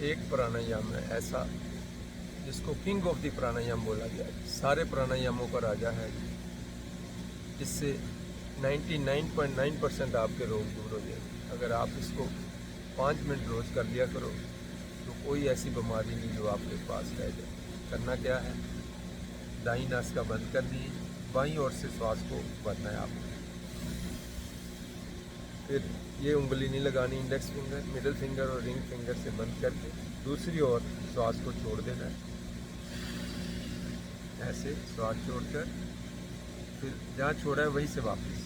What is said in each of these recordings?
एक प्राणायाम है ऐसा जिसको किंग ऑफ द प्राणायाम बोला गया है, सारे प्राणायामों का राजा है, जिससे 99.9% आपके रोग दूर हो जाएंगे। अगर आप इसको 5 मिनट रोज़ कर लिया करो तो कोई ऐसी बीमारी नहीं जो आपके पास रह जाए। करना क्या है, दाईं नासिका बंद करनी है, बाईं ओर से श्वास को भरना है आपको। फिर ये उंगली नहीं लगानी, इंडेक्स फिंगर, मिडिल फिंगर और रिंग फिंगर से बंद करके दूसरी ओर श्वास को छोड़ देना है। ऐसे श्वास छोड़कर फिर जहाँ छोड़ा है वहीं से वापस,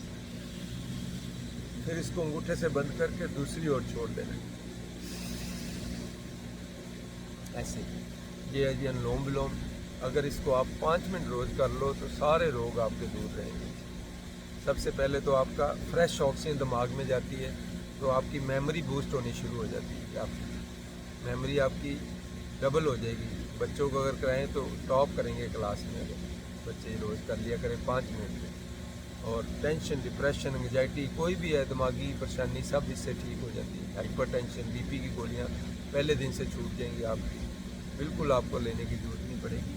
फिर इसको अंगूठे से बंद करके दूसरी ओर छोड़ देना है। ऐसे ये है जी अनुलोम विलोम। अगर इसको आप 5 मिनट रोज़ कर लो तो सारे रोग आपके दूर रहेंगे। सबसे पहले तो आपका फ्रेश ऑक्सीजन दिमाग में जाती है, तो आपकी मेमोरी बूस्ट होनी शुरू हो जाती है। आपकी मेमोरी आपकी डबल हो जाएगी। बच्चों को अगर कराएं तो टॉप करेंगे क्लास में, अगर बच्चे रोज़ कर लिया करें 5 मिनट में। और टेंशन, डिप्रेशन, एंग्जाइटी, कोई भी है दिमागी परेशानी, सब इससे ठीक हो जाती है। हाइपर टेंशन, बीपी की गोलियां पहले दिन से छूट जाएंगी आपकी, बिल्कुल आपको लेने की जरूरत नहीं पड़ेगी।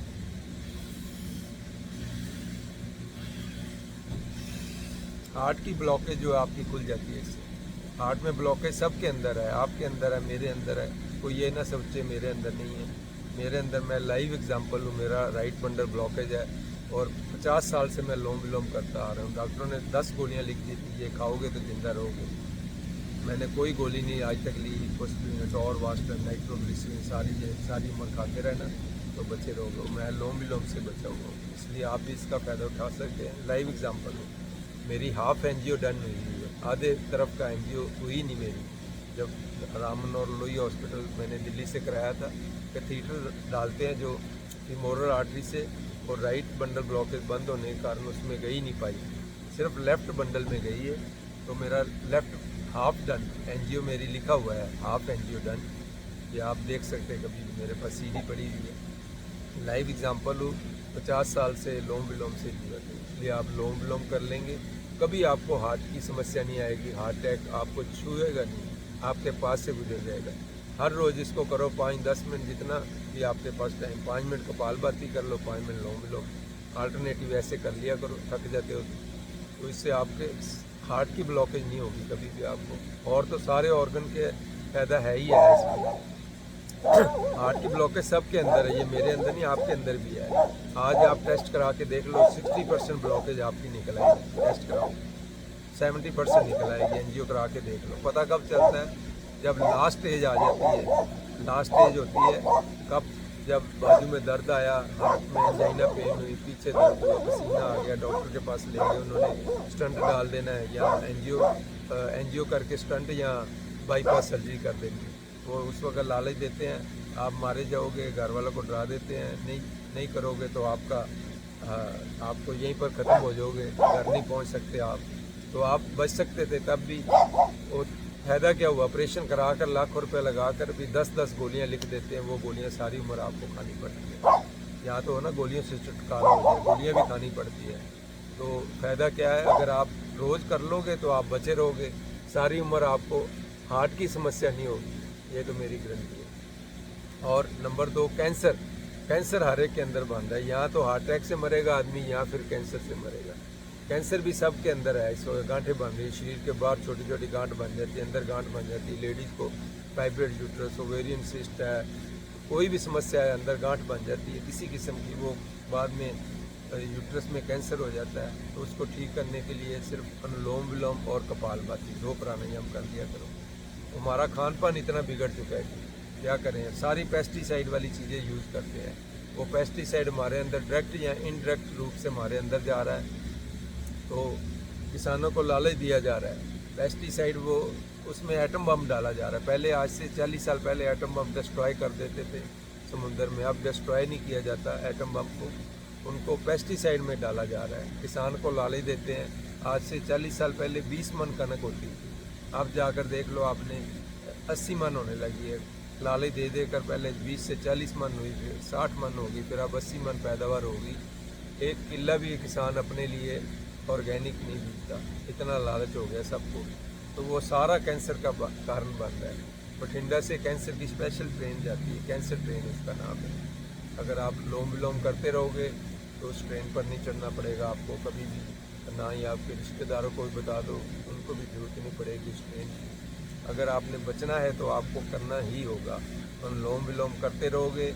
हार्ट की ब्लॉकेज जो आपकी खुल जाती है इससे। हार्ट में ब्लॉकेज सबके अंदर है, आपके अंदर है, मेरे अंदर है। कोई ये ना सोचे मेरे अंदर नहीं है, मेरे अंदर, मैं लाइव एग्जांपल हूँ। मेरा राइट बंडल ब्लॉकेज है और 50 साल से मैं लोम विलोम करता आ रहा हूँ। डॉक्टरों ने 10 गोलियाँ लिख दी थी, ये खाओगे तो जिंदा रहोगे। मैंने कोई गोली नहीं आज तक ली। और वास्टर, नाइट्रोग्लिसरीन, सारी उम्र खाते रहना तो बचे रहोगे। मैं लोम विलोम से बचा हुआ हूँ, इसलिए आप भी इसका फ़ायदा उठा सकते हैं। लाइव एग्जांपल हूँ। मेरी हाफ एनजीओ डन हुई है, आधे तरफ का एनजीओ हुई नहीं मेरी। जब राम मनोहर लोई हॉस्पिटल मैंने दिल्ली से कराया था, कैथीटर डालते हैं जो फीमोरल आर्टरी से, और राइट बंडल ब्लॉकेज बंद होने के कारण उसमें गई नहीं पाई, सिर्फ लेफ़्ट बंडल में गई है। तो मेरा लेफ़्ट हाफ डन एनजीओ मेरी लिखा हुआ है, हाफ एनजीओ डन। ये आप देख सकते हैं, कभी भी मेरे पास सीडी पड़ी हुई है। लाइव एग्जांपल हूँ, 50 साल से लोम विलोम से जीवित हूँ, इसलिए आप लोम विलोम कर लेंगे, कभी आपको हार्ट की समस्या नहीं आएगी। हार्ट अटैक आपको छुएगा नहीं, आपके पास से गुजर जाएगा। हर रोज़ इसको करो 5-10 मिनट, जितना भी आपके पास टाइम। 5 मिनट कपालभाति कर लो, 5 मिनट लोम विलोम, अल्टरनेटिव ऐसे कर लिया करो। थक जाते हो तो इससे आपके हार्ट की ब्लॉकेज नहीं होगी कभी भी आपको। और तो सारे ऑर्गन के फायदा है ही है इसमें। हार्ट की ब्लॉकेज सबके अंदर है, ये मेरे अंदर नहीं, आपके अंदर भी है। आज आप टेस्ट करा के देख लो, 60% ब्लॉकेज आपकी निकल आएगी। टेस्ट कराओ, 70% निकल आएगी। एनजीओ करा के देख लो। पता कब चलता है, जब लास्ट स्टेज आ जाती है। लास्ट स्टेज होती है कब, जब बाजू में दर्द आया, हार्ट में एंजाइना पेन हुई, पीछे दर्द हुआ, पसीना आ गया, डॉक्टर के पास ले गए, उन्होंने स्टंट डाल देना है, या एनजीओ करके स्टंट या बाईपास सर्जरी कर देनी है। वो उस वक्त लालच देते हैं, आप मारे जाओगे, घर वालों को डरा देते हैं, नहीं करोगे तो आपको यहीं पर ख़त्म हो जाओगे, घर नहीं पहुंच सकते आप। तो आप बच सकते थे तब भी। वो फ़ायदा क्या हुआ, ऑपरेशन करा कर लाखों रुपए लगा कर भी 10-10 गोलियां लिख देते हैं। वो गोलियां सारी उम्र आपको खानी पड़ती है। यहाँ तो ना गोलियों से छुटकारा हो जाए, गोलियाँ भी खानी पड़ती है। तो फ़ायदा क्या है, अगर आप रोज़ कर लोगे तो आप बचे रहोगे, सारी उम्र आपको हार्ट की समस्या नहीं होगी, ये तो मेरी गारंटी है। और नंबर 2, कैंसर हर एक के अंदर बंद है। यहाँ तो हार्ट अटैक से मरेगा आदमी, यहाँ फिर कैंसर से मरेगा। कैंसर भी सब के अंदर है। इस गांठें बन रही, शरीर के बाहर छोटी छोटी गांठ बन जाती है, अंदर गांठ बन जाती है। लेडीज़ को फाइब्रोइड यूट्रस, ओवेरियन सिस्ट है, कोई भी समस्या है, अंदर गांठ बन जाती है किसी किस्म की, वो बाद में यूट्रस में कैंसर हो जाता है। तो उसको ठीक करने के लिए सिर्फ अनुलोम विलोम और कपालभाति, 2 प्राणायाम कर दिया करो। हमारा खान पान इतना बिगड़ चुका है कि क्या करें, सारी पेस्टिसाइड वाली चीज़ें यूज़ करते हैं। वो पेस्टिसाइड हमारे अंदर डायरेक्ट या इनडायरेक्ट रूप से हमारे अंदर जा रहा है। तो किसानों को लालच दिया जा रहा है। पेस्टिसाइड वो उसमें एटम बम डाला जा रहा है। पहले, आज से 40 साल पहले एटम बम डिस्ट्रॉय कर देते थे समुंदर में, अब डिस्ट्रॉय नहीं किया जाता एटम बम को, उनको पेस्टिसाइड में डाला जा रहा है। किसान को लालच देते हैं। आज से 40 साल पहले 20 मन कनक होती थी, अब जाकर देख लो आपने 80 मन होने लगी है। लालच दे देकर पहले 20 से 40 मन हुई, फिर 60 मन होगी, फिर अब 80 मन पैदावार होगी। एक किला भी किसान अपने लिए ऑर्गेनिक नहीं बीतता, इतना लालच हो गया सबको। तो वो सारा कैंसर का कारण बन रहा है। बठिंडा से कैंसर की स्पेशल ट्रेन जाती है, कैंसर ट्रेन उसका नाम है। अगर आप लोम विलोम करते रहोगे तो उस ट्रेन पर नहीं चढ़ना पड़ेगा आपको कभी भी, ना ही आपके रिश्तेदारों को भी बता दो, उनको भी जरूरत नहीं पड़ेगी उस ट्रेन की। अगर आपने बचना है तो आपको करना ही होगा, और लोम विलोम करते रहोगे,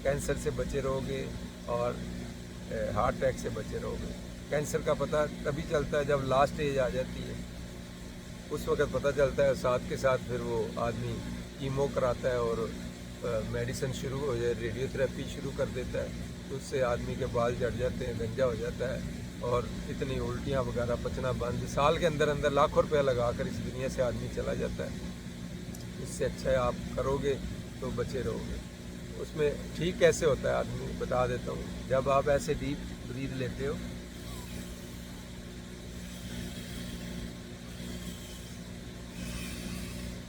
कैंसर से बचे रहोगे और हार्ट अटैक से बचे रहोगे। कैंसर का पता तभी चलता है जब लास्ट एज आ जाती है, उस वक्त पता चलता है। साथ के साथ फिर वो आदमी कीमो कराता है और मेडिसिन शुरू हो जाए, रेडियोथेरेपी शुरू कर देता है, तो उससे आदमी के बाल झड़ जाते हैं, गंजा हो जाता है और इतनी उल्टियाँ वगैरह, पचना बंद। साल के अंदर अंदर लाखों रुपया लगा कर इस दुनिया से आदमी चला जाता है। इससे अच्छा है आप करोगे तो बचे रहोगे। उसमें ठीक कैसे होता है आदमी बता देता हूँ। जब आप ऐसे डीप ब्रीथ लेते हो,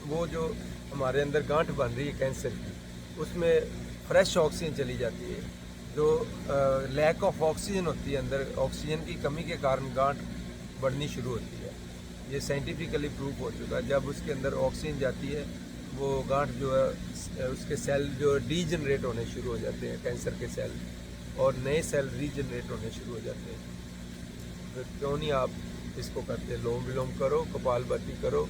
वो जो हमारे अंदर गांठ बन रही है कैंसर की, उसमें फ्रेश ऑक्सीजन चली जाती है। जो लैक ऑफ ऑक्सीजन होती है अंदर, ऑक्सीजन की कमी के कारण गांठ बढ़नी शुरू होती है। ये साइंटिफिकली प्रूफ हो चुका है। जब उसके अंदर ऑक्सीजन जाती है, वो गांठ जो है उसके सेल जो डीजनरेट होने शुरू हो जाते हैं, कैंसर के सेल, और नए सेल रीजनरेट होने शुरू हो जाते हैं। तो क्यों नहीं आप इसको करते? लोम विलोम करो, कपालभाति करो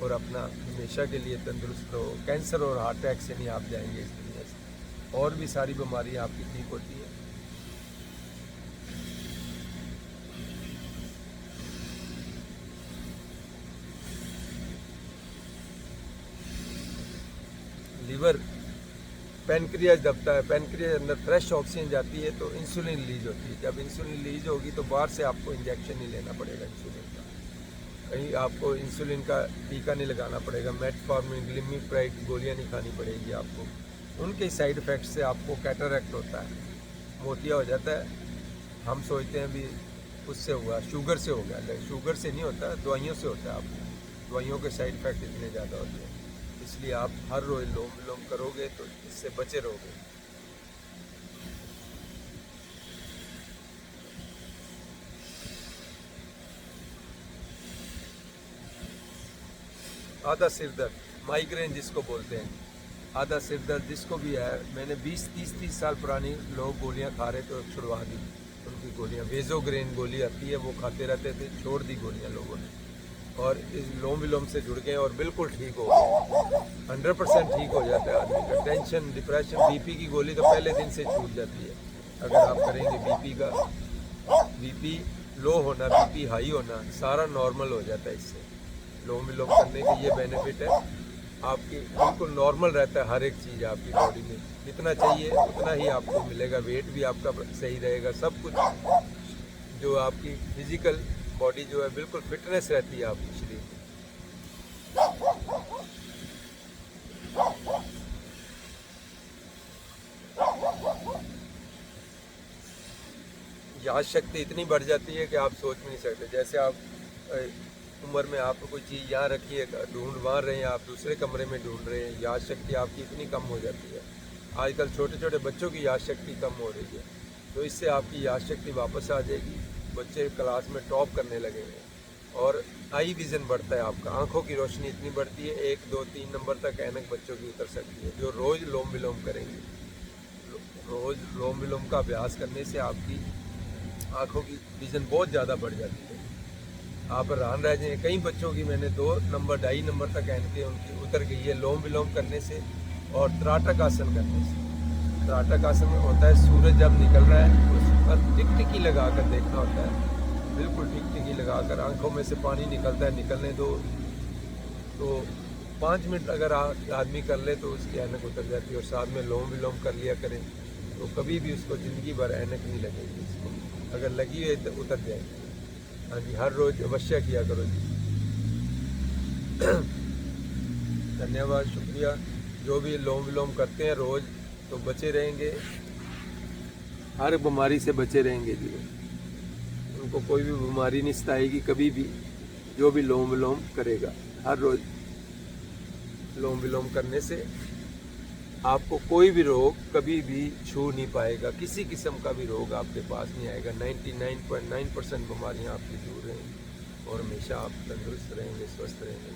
और अपना हमेशा के लिए तंदुरुस्त रहो। कैंसर और हार्ट अटैक से नहीं आप जाएंगे इस दुनिया से, और भी सारी बीमारियां आपकी ठीक होती हैं। लीवर, पेनक्रियाज दबता है, पेनक्रियाज अंदर फ्रेश ऑक्सीजन जाती है तो इंसुलिन रिलीज होती है। जब इंसुलिन रिलीज होगी तो बाहर से आपको इंजेक्शन नहीं लेना पड़ेगा इंसुलिन का, कहीं आपको इंसुलिन का टीका नहीं लगाना पड़ेगा, मेटफॉर्मिन, ग्लिमिप्राइड गोलियां नहीं खानी पड़ेगी आपको। उनके साइड इफ़ेक्ट से आपको कैटरैक्ट होता है, मोतिया हो जाता है। हम सोचते हैं भी उससे हुआ, शुगर से हो गया, लेकिन शुगर से नहीं होता, दवाइयों से होता है। आपको दवाइयों के साइड इफ़ेक्ट इतने ज़्यादा होते हैं, इसलिए आप हर रोज़ लोम विलोम करोगे तो इससे बचे रहोगे। आधा सिर दर्द, माइग्रेन जिसको बोलते हैं, आधा सिर दर्द जिसको भी है, मैंने 20-30 साल पुरानी लोग गोलियां खा रहे तो छुड़वा दी उनकी गोलियां। वेजोग्रेन गोली आती है, वो खाते रहते थे, छोड़ दी गोलियां लोगों ने, और इस लोम विलोम से जुड़ गए और बिल्कुल ठीक हो गए। 100% ठीक हो जाता है आदमी का। टेंशन, डिप्रेशन, बीपी की गोली तो पहले दिन से छूट जाती है अगर आप करेंगे। बीपी का, बीपी लो होना, बीपी हाई होना, सारा नॉर्मल हो जाता है इससे। लोम विलोम करने के ये बेनिफिट है, आपकी बिल्कुल नॉर्मल रहता है हर एक चीज़ आपकी बॉडी में। जितना चाहिए उतना ही आपको मिलेगा, वेट भी आपका सही रहेगा, सब कुछ जो आपकी फिजिकल बॉडी जो है बिल्कुल फिटनेस रहती है आपकी शरीर में। याद शक्ति इतनी बढ़ जाती है कि आप सोच भी नहीं सकते। जैसे आप उम्र में आप कोई चीज़ यहाँ रखी है, ढूंढ वहाँ रहे हैं, आप दूसरे कमरे में ढूंढ रहे हैं, याद शक्ति आपकी इतनी कम हो जाती है। आजकल छोटे छोटे बच्चों की याद शक्ति कम हो रही है, तो इससे आपकी याद शक्ति वापस आ जाएगी। बच्चे क्लास में टॉप करने लगेंगे और आई विज़न बढ़ता है आपका, आंखों की रोशनी इतनी बढ़ती है, 1, 2, 3 नंबर तक ऐनक बच्चों की उतर सकती है जो रोज़ लोम विलोम करेंगे। रोज़ लोम विलोम का अभ्यास करने से आपकी आंखों की विज़न बहुत ज़्यादा बढ़ जाती है। आप हैरान रह जाएं, कई बच्चों की मैंने 2 नंबर 2.5 नंबर तक ऐनकें उनकी उतर गई है लोम विलोम करने से और त्राटक आसन करने से। त्राटक आसन में होता है सूरज जब निकल रहा है उस पर टिकटिकी लगा कर देखना होता है, बिल्कुल टिकटिकी लगा कर, आँखों में से पानी निकलता है, निकलने दो। तो 5 मिनट अगर आदमी कर ले तो उसकी ऐनक उतर जाती है, और साथ में लोम विलोम कर लिया करें तो कभी भी उसको ज़िंदगी भर ऐनक नहीं लगेगी। इसको अगर लगी है तो उतर जाएगी। हाँ जी, हर रोज़ अवश्य किया करो जी। धन्यवाद, शुक्रिया। जो भी लोम विलोम करते हैं रोज़ तो बचे रहेंगे, हर बीमारी से बचे रहेंगे जी। उनको कोई भी बीमारी नहीं सताएगी कभी भी, जो भी लोम विलोम करेगा। हर रोज़ लोम विलोम करने से आपको कोई भी रोग कभी भी छू नहीं पाएगा, किसी किस्म का भी रोग आपके पास नहीं आएगा। 99.9% बीमारियां आपकी दूर रहेंगी और हमेशा आप तंदुरुस्त रहेंगे, स्वस्थ रहेंगे।